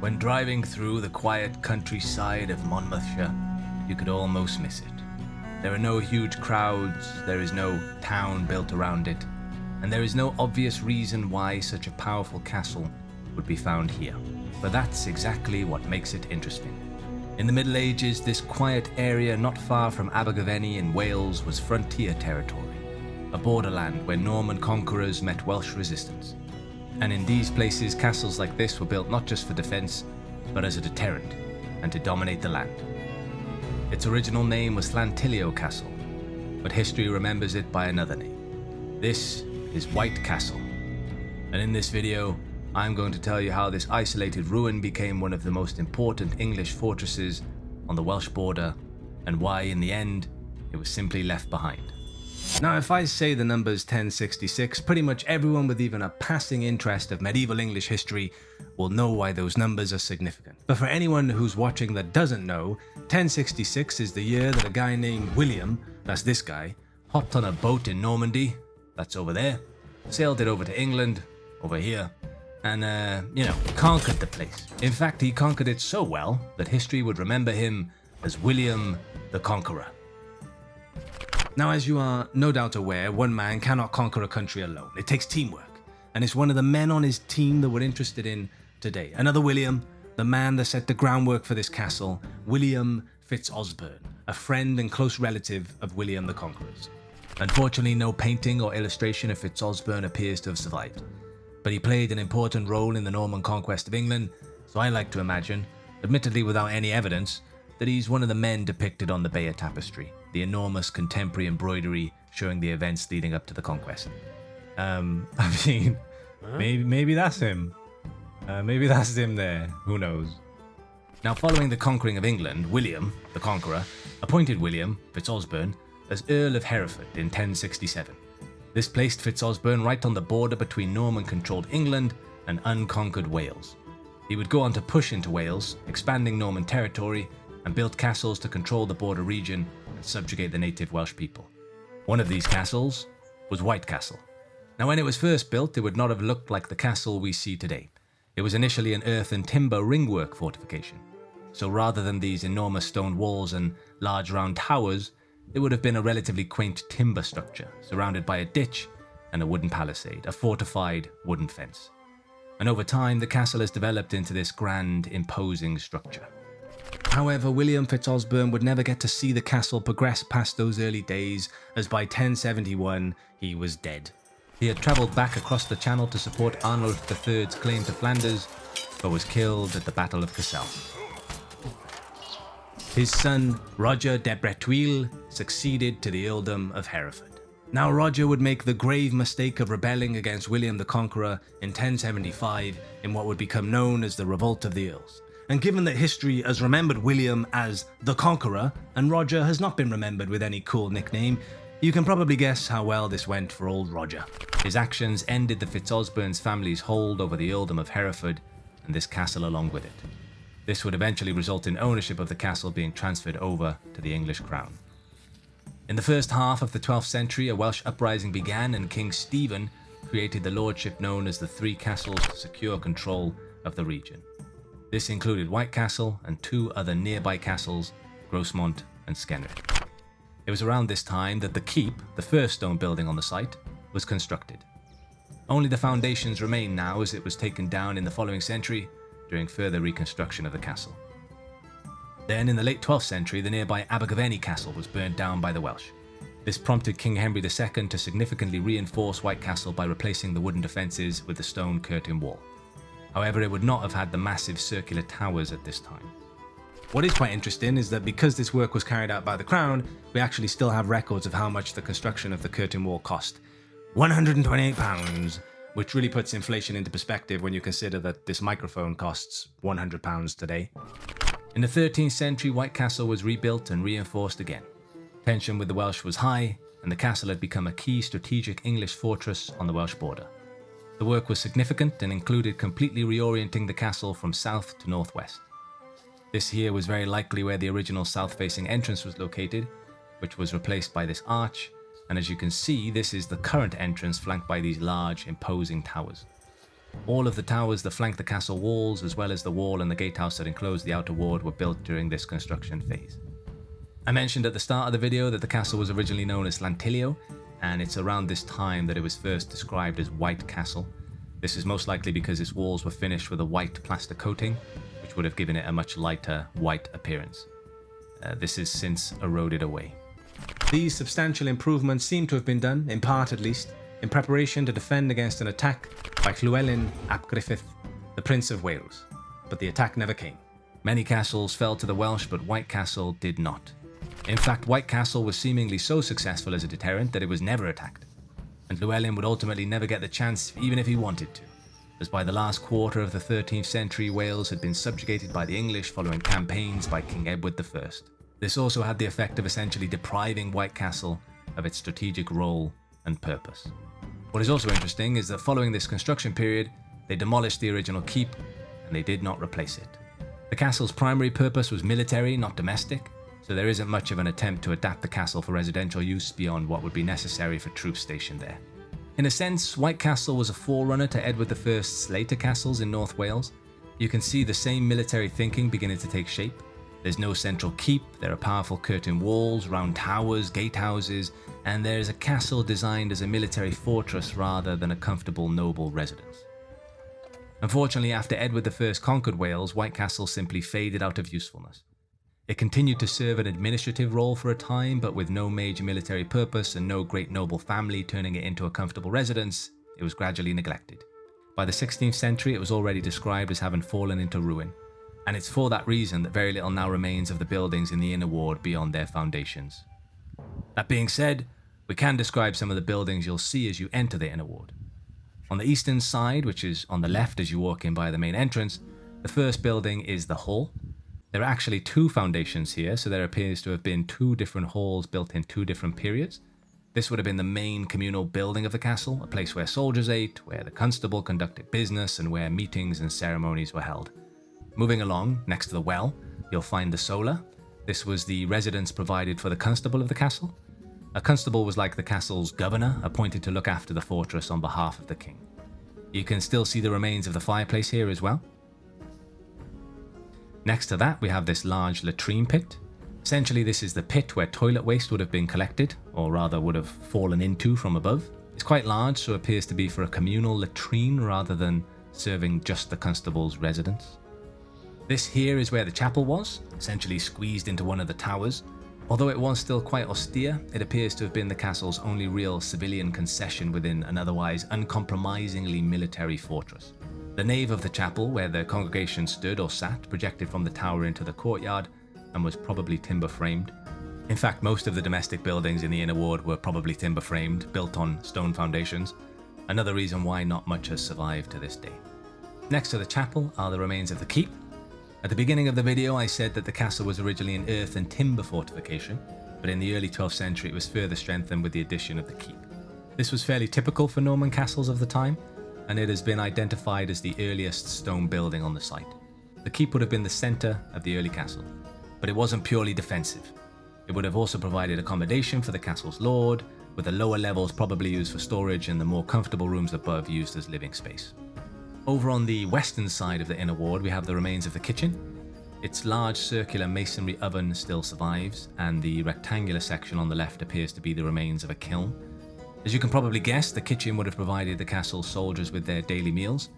When driving through the quiet countryside of Monmouthshire, you could almost miss it. There are no huge crowds, there is no town built around it, and there is no obvious reason why such a powerful castle would be found here. But that's exactly what makes it interesting. In the Middle Ages, this quiet area not far from Abergavenny in Wales was frontier territory, a borderland where Norman conquerors met Welsh resistance. And in these places, castles like this were built not just for defense, but as a deterrent, and to dominate the land. Its original name was Llantilio Castle, but history remembers it by another name. This is White Castle, and in this video, I'm going to tell you how this isolated ruin became one of the most important English fortresses on the Welsh border, and why in the end, it was simply left behind. Now, if I say the numbers 1066, pretty much everyone with even a passing interest of medieval English history will know why those numbers are significant. But for anyone who's watching that doesn't know, 1066 is the year that a guy named William, that's this guy, hopped on a boat in Normandy, that's over there, sailed it over to England, over here, and, conquered the place. In fact, he conquered it so well that history would remember him as William the Conqueror. Now, as you are no doubt aware, one man cannot conquer a country alone. It takes teamwork, and it's one of the men on his team that we're interested in today. Another William, the man that set the groundwork for this castle, William FitzOsbern, a friend and close relative of William the Conqueror's. Unfortunately, no painting or illustration of FitzOsbern appears to have survived, but he played an important role in the Norman conquest of England, so I like to imagine, admittedly without any evidence, that he's one of the men depicted on the Bayeux Tapestry, the enormous contemporary embroidery showing the events leading up to the conquest. Maybe that's him. Maybe that's him there. Who knows? Now, following the conquering of England, William, the Conqueror, appointed William, FitzOsbern, as Earl of Hereford in 1067. This placed FitzOsbern right on the border between Norman-controlled England and unconquered Wales. He would go on to push into Wales, expanding Norman territory, and built castles to control the border region and subjugate the native Welsh people. One of these castles was White Castle. Now, when it was first built, it would not have looked like the castle we see today. It was initially an earth and timber ringwork fortification. So rather than these enormous stone walls and large round towers, it would have been a relatively quaint timber structure, surrounded by a ditch and a wooden palisade, a fortified wooden fence. And over time, the castle has developed into this grand, imposing structure. However, William FitzOsbern would never get to see the castle progress past those early days, as by 1071 he was dead. He had travelled back across the Channel to support Arnold III's claim to Flanders, but was killed at the Battle of Cassel. His son, Roger de Bretuil, succeeded to the earldom of Hereford. Now, Roger would make the grave mistake of rebelling against William the Conqueror in 1075 in what would become known as the Revolt of the Earls. And given that history has remembered William as the Conqueror, and Roger has not been remembered with any cool nickname, you can probably guess how well this went for old Roger. His actions ended the FitzOsbern's family's hold over the earldom of Hereford, and this castle along with it. This would eventually result in ownership of the castle being transferred over to the English crown. In the first half of the 12th century, a Welsh uprising began, and King Stephen created the lordship known as the Three Castles to secure control of the region. This included White Castle and two other nearby castles, Grosmont and Skenfrith. It was around this time that the keep, the first stone building on the site, was constructed. Only the foundations remain now, as it was taken down in the following century during further reconstruction of the castle. Then in the late 12th century, the nearby Abergavenny Castle was burnt down by the Welsh. This prompted King Henry II to significantly reinforce White Castle by replacing the wooden defences with the stone curtain wall. However, it would not have had the massive circular towers at this time. What is quite interesting is that because this work was carried out by the Crown, we actually still have records of how much the construction of the curtain wall cost. £128, which really puts inflation into perspective when you consider that this microphone costs £100 today. In the 13th century, White Castle was rebuilt and reinforced again. Tension with the Welsh was high, and the castle had become a key strategic English fortress on the Welsh border. The work was significant and included completely reorienting the castle from south to northwest. This here was very likely where the original south-facing entrance was located, which was replaced by this arch, and as you can see, this is the current entrance flanked by these large, imposing towers. All of the towers that flank the castle walls, as well as the wall and the gatehouse that enclosed the outer ward, were built during this construction phase. I mentioned at the start of the video that the castle was originally known as Llantilio, and it's around this time that it was first described as White Castle. This is most likely because its walls were finished with a white plaster coating, which would have given it a much lighter white appearance. This has since eroded away. These substantial improvements seem to have been done, in part at least, in preparation to defend against an attack by Llewellyn ap Griffith, the Prince of Wales, but the attack never came. Many castles fell to the Welsh, but White Castle did not. In fact, White Castle was seemingly so successful as a deterrent that it was never attacked, and Llewellyn would ultimately never get the chance even if he wanted to, as by the last quarter of the 13th century Wales had been subjugated by the English following campaigns by King Edward I. This also had the effect of essentially depriving White Castle of its strategic role and purpose. What is also interesting is that following this construction period, they demolished the original keep and they did not replace it. The castle's primary purpose was military, not domestic, so there isn't much of an attempt to adapt the castle for residential use beyond what would be necessary for troops stationed there. In a sense, White Castle was a forerunner to Edward I's later castles in North Wales. You can see the same military thinking beginning to take shape. There's no central keep, there are powerful curtain walls, round towers, gatehouses, and there is a castle designed as a military fortress rather than a comfortable noble residence. Unfortunately, after Edward I conquered Wales, White Castle simply faded out of usefulness. It continued to serve an administrative role for a time, but with no major military purpose and no great noble family turning it into a comfortable residence, it was gradually neglected. By the 16th century, it was already described as having fallen into ruin, and it's for that reason that very little now remains of the buildings in the inner ward beyond their foundations. That being said, we can describe some of the buildings you'll see as you enter the inner ward. On the eastern side, which is on the left as you walk in by the main entrance, the first building is the hall. There are actually two foundations here, so there appears to have been two different halls built in two different periods. This would have been the main communal building of the castle, a place where soldiers ate, where the constable conducted business, and where meetings and ceremonies were held. Moving along, next to the well, you'll find the solar. This was the residence provided for the constable of the castle. A constable was like the castle's governor, appointed to look after the fortress on behalf of the king. You can still see the remains of the fireplace here as well. Next to that, we have this large latrine pit. Essentially, this is the pit where toilet waste would have been collected, or rather would have fallen into from above. It's quite large, so appears to be for a communal latrine rather than serving just the constable's residence. This here is where the chapel was, essentially squeezed into one of the towers. Although it was still quite austere, it appears to have been the castle's only real civilian concession within an otherwise uncompromisingly military fortress. The nave of the chapel, where the congregation stood or sat, projected from the tower into the courtyard and was probably timber framed. In fact, most of the domestic buildings in the inner ward were probably timber framed, built on stone foundations. Another reason why not much has survived to this day. Next to the chapel are the remains of the keep. At the beginning of the video, I said that the castle was originally an earth and timber fortification, but in the early 12th century it was further strengthened with the addition of the keep. This was fairly typical for Norman castles of the time, and it has been identified as the earliest stone building on the site. The keep would have been the centre of the early castle, but it wasn't purely defensive. It would have also provided accommodation for the castle's lord, with the lower levels probably used for storage and the more comfortable rooms above used as living space. Over on the western side of the inner ward, we have the remains of the kitchen. Its large circular masonry oven still survives, and the rectangular section on the left appears to be the remains of a kiln. As you can probably guess, the kitchen would have provided the castle's soldiers with their daily meals.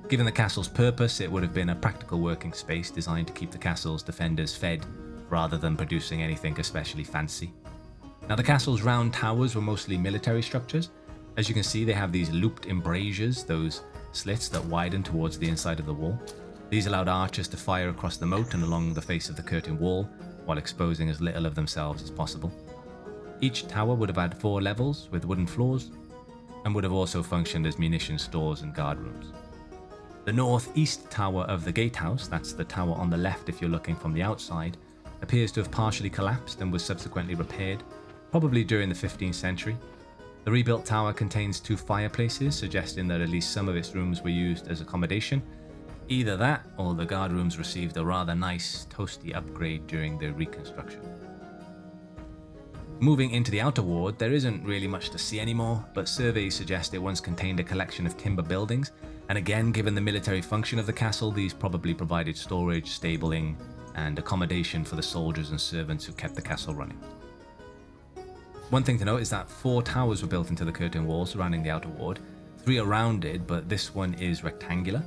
Given the castle's purpose, it would have been a practical working space designed to keep the castle's defenders fed, rather than producing anything especially fancy. Now, the castle's round towers were mostly military structures. As you can see, they have these looped embrasures, those slits that widen towards the inside of the wall. These allowed archers to fire across the moat and along the face of the curtain wall, while exposing as little of themselves as possible. Each tower would have had 4 levels with wooden floors, and would have also functioned as munition stores and guard rooms. The northeast tower of the gatehouse, that's the tower on the left if you're looking from the outside, appears to have partially collapsed and was subsequently repaired, probably during the 15th century. The rebuilt tower contains 2 fireplaces, suggesting that at least some of its rooms were used as accommodation. Either that, or the guard rooms received a rather nice, toasty upgrade during the reconstruction. Moving into the outer ward, there isn't really much to see anymore, but surveys suggest it once contained a collection of timber buildings, and again, given the military function of the castle, these probably provided storage, stabling, and accommodation for the soldiers and servants who kept the castle running. One thing to note is that 4 towers were built into the curtain wall surrounding the outer ward. 3 are rounded, but this one is rectangular.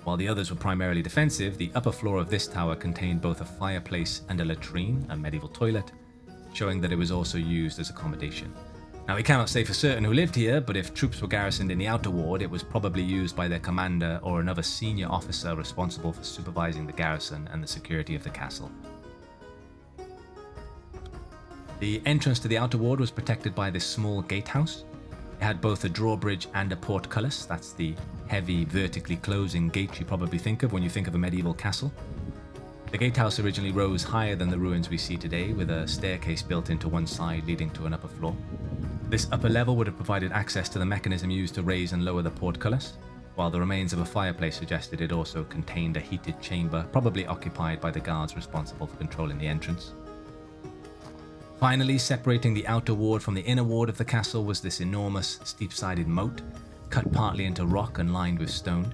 While the others were primarily defensive, the upper floor of this tower contained both a fireplace and a latrine, a medieval toilet, showing that it was also used as accommodation. Now, we cannot say for certain who lived here, but if troops were garrisoned in the outer ward, it was probably used by their commander or another senior officer responsible for supervising the garrison and the security of the castle. The entrance to the outer ward was protected by this small gatehouse. It had both a drawbridge and a portcullis. That's the heavy, vertically closing gate you probably think of when you think of a medieval castle. The gatehouse originally rose higher than the ruins we see today, with a staircase built into one side leading to an upper floor. This upper level would have provided access to the mechanism used to raise and lower the portcullis, while the remains of a fireplace suggested it also contained a heated chamber, probably occupied by the guards responsible for controlling the entrance. Finally, separating the outer ward from the inner ward of the castle was this enormous, steep-sided moat, cut partly into rock and lined with stone.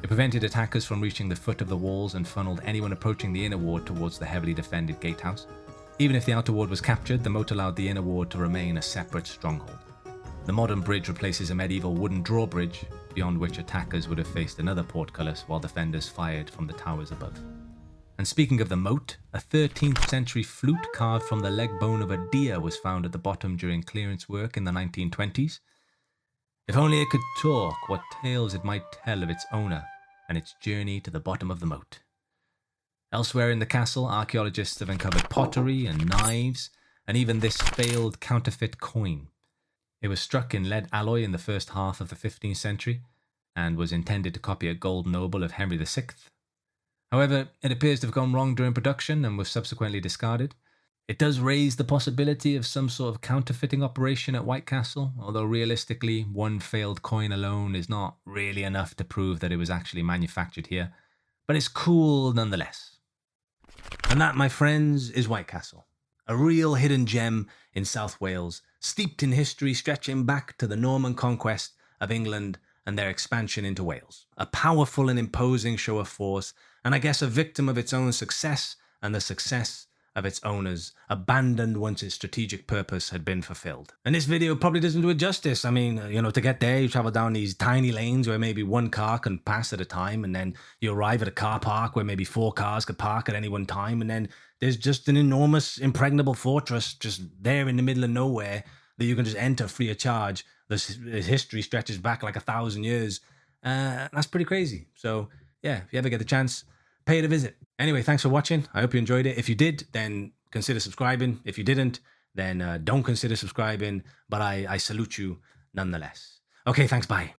It prevented attackers from reaching the foot of the walls and funneled anyone approaching the inner ward towards the heavily defended gatehouse. Even if the outer ward was captured, the moat allowed the inner ward to remain a separate stronghold. The modern bridge replaces a medieval wooden drawbridge, beyond which attackers would have faced another portcullis while defenders fired from the towers above. And speaking of the moat, a 13th century flute carved from the leg bone of a deer was found at the bottom during clearance work in the 1920s. If only it could talk, what tales it might tell of its owner and its journey to the bottom of the moat. Elsewhere in the castle, archaeologists have uncovered pottery and knives, and even this failed counterfeit coin. It was struck in lead alloy in the first half of the 15th century, and was intended to copy a gold noble of Henry VI. However, it appears to have gone wrong during production and was subsequently discarded. It does raise the possibility of some sort of counterfeiting operation at White Castle, although realistically, one failed coin alone is not really enough to prove that it was actually manufactured here. But it's cool nonetheless. And that, my friends, is White Castle. A real hidden gem in South Wales, steeped in history stretching back to the Norman conquest of England and their expansion into Wales. A powerful and imposing show of force, and I guess a victim of its own success and the success of its owners, abandoned once its strategic purpose had been fulfilled. And this video probably doesn't do it justice. I mean, to get there, you travel down these tiny lanes where maybe one car can pass at a time, and then you arrive at a car park where maybe 4 cars could park at any one time, and then there's just an enormous, impregnable fortress just there in the middle of nowhere that you can just enter free of charge. The history stretches back like 1,000 years. That's pretty crazy. So, yeah, if you ever get the chance, pay it a visit. Anyway, thanks for watching. I hope you enjoyed it. If you did, then consider subscribing. If you didn't, then don't consider subscribing. But I salute you nonetheless. Okay, thanks. Bye.